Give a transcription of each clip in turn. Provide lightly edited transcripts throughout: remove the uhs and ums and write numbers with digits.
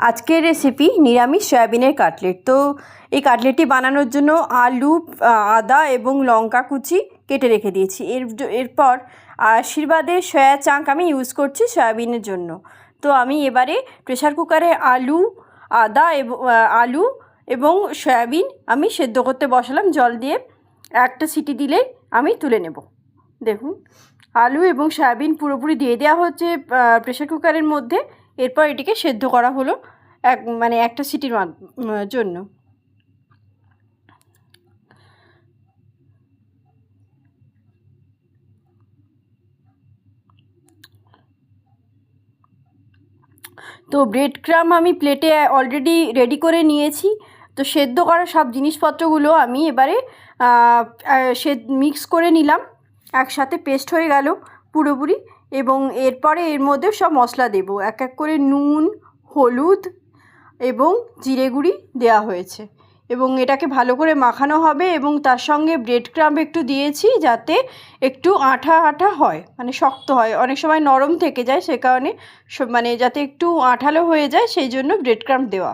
আজকের রেসিপি নিরামিষ সয়াবিনের কাটলেট। তো এই কাটলেটটি বানানোর জন্য আলু, আদা এবং লঙ্কা কুচি কেটে রেখে দিয়েছি। এরপর আশীর্বাদের সয়া চাঙ্ক আমি ইউজ করছি সয়াবিনের জন্য। তো আমি এবারে প্রেসার কুকারে আলু এবং সয়াবিন আমি সেদ্ধ করতে বসালাম জল দিয়ে। একটা সিটি দিলেই আমি তুলে নেব। দেখুন, আলু এবং সয়াবিন পুরোপুরি দিয়ে দেওয়া হচ্ছে প্রেসার কুকারের মধ্যে। এরপর এটিকে সেদ্ধ করা হলো একটা সিটির জন্য। তো ব্রেড ক্রাম্ব আমি প্লেটে অলরেডি রেডি করে নিয়েছি। তো সেদ্ধ করা সব জিনিসপত্রগুলো আমি এবারে মিক্স করে নিলাম, একসাথে পেস্ট হয়ে গেল পুরোপুরি। এবং এরপরে এর মধ্যে সব মশলা দেব, এক এক করে নুন, হলুদ এবং জিরে গুঁড়ি দেওয়া হয়েছে। এবং এটাকে ভালো করে মাখানো হবে এবং তার সঙ্গে ব্রেড ক্রাম্ব একটু দিয়েছি যাতে একটু আঠা আঠা হয়, মানে শক্ত হয়, অনেক সময় নরম থেকে যায়, সে কারণে যাতে একটু আঠালো হয়ে যায় সেই জন্য ব্রেড ক্রাম্ব দেওয়া।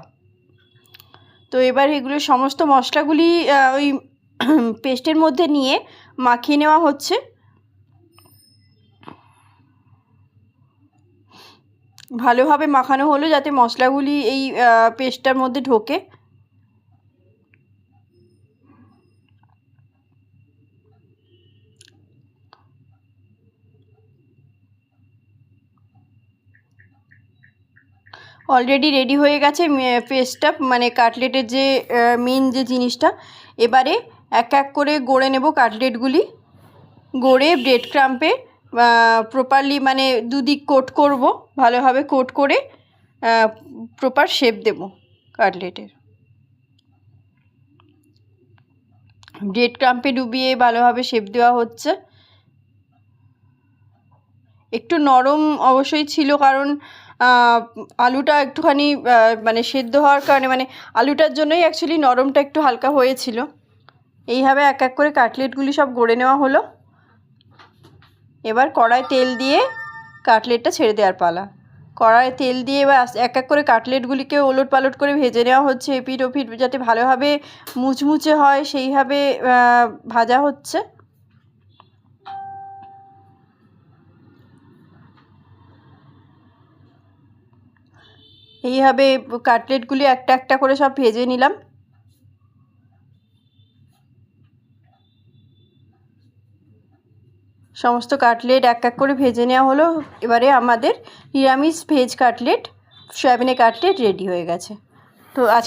তো এবার এগুলো সমস্ত মশলাগুলি ওই পেস্টের মধ্যে নিয়ে মাখিয়ে নেওয়া হচ্ছে। ভালোভাবে মাখানো হলো যাতে মশলাগুলি এই পেস্টটার মধ্যে ঢোকে। অলরেডি রেডি হয়ে গেছে পেস্টটা, মানে কাটলেটের যে মেন যে জিনিসটা। এবারে এক এক করে গড়ে নেব কাটলেটগুলি। গড়ে ব্রেড ক্রাম্পে প্রপারলি মানে দুদিক কোট করব, ভালোভাবে কোট করে প্রপার শেপ দেব কাটলেটের। ব্রেড ক্রাম্পে ডুবিয়ে ভালোভাবে শেপ দেওয়া হচ্ছে। একটু নরম অবশ্যই ছিল, কারণ আলুটা একটুখানি সেদ্ধ হওয়ার কারণে আলুটার জন্যই অ্যাকচুয়ালি নরমটা একটু হালকা হয়েছিল। এইভাবে এক এক করে কাটলেটগুলি সব গড়ে নেওয়া হলো। এবার কড়ায় তেল দিয়ে কাটলেটটা ছেড়ে দেওয়ার পালা। কড়ায় তেল দিয়ে এবার এক এক করে কাটলেটগুলিকে ওলট পালট করে ভেজে নেওয়া হচ্ছে, এপিঠ ওপিঠ যাতে ভালোভাবে মুচমুচে হয় সেইভাবে ভাজা হচ্ছে। এইভাবে কাটলেটগুলি একটা একটা করে সব ভেজে নিলাম। সমস্ত কাটলেট এক এক করে ভেজে নেওয়া হলো। এবারে আমাদের নিরামিষ ভেজ কাটলেট, সয়াবিনের কাটলেট রেডি হয়ে গেছে। তো আজকে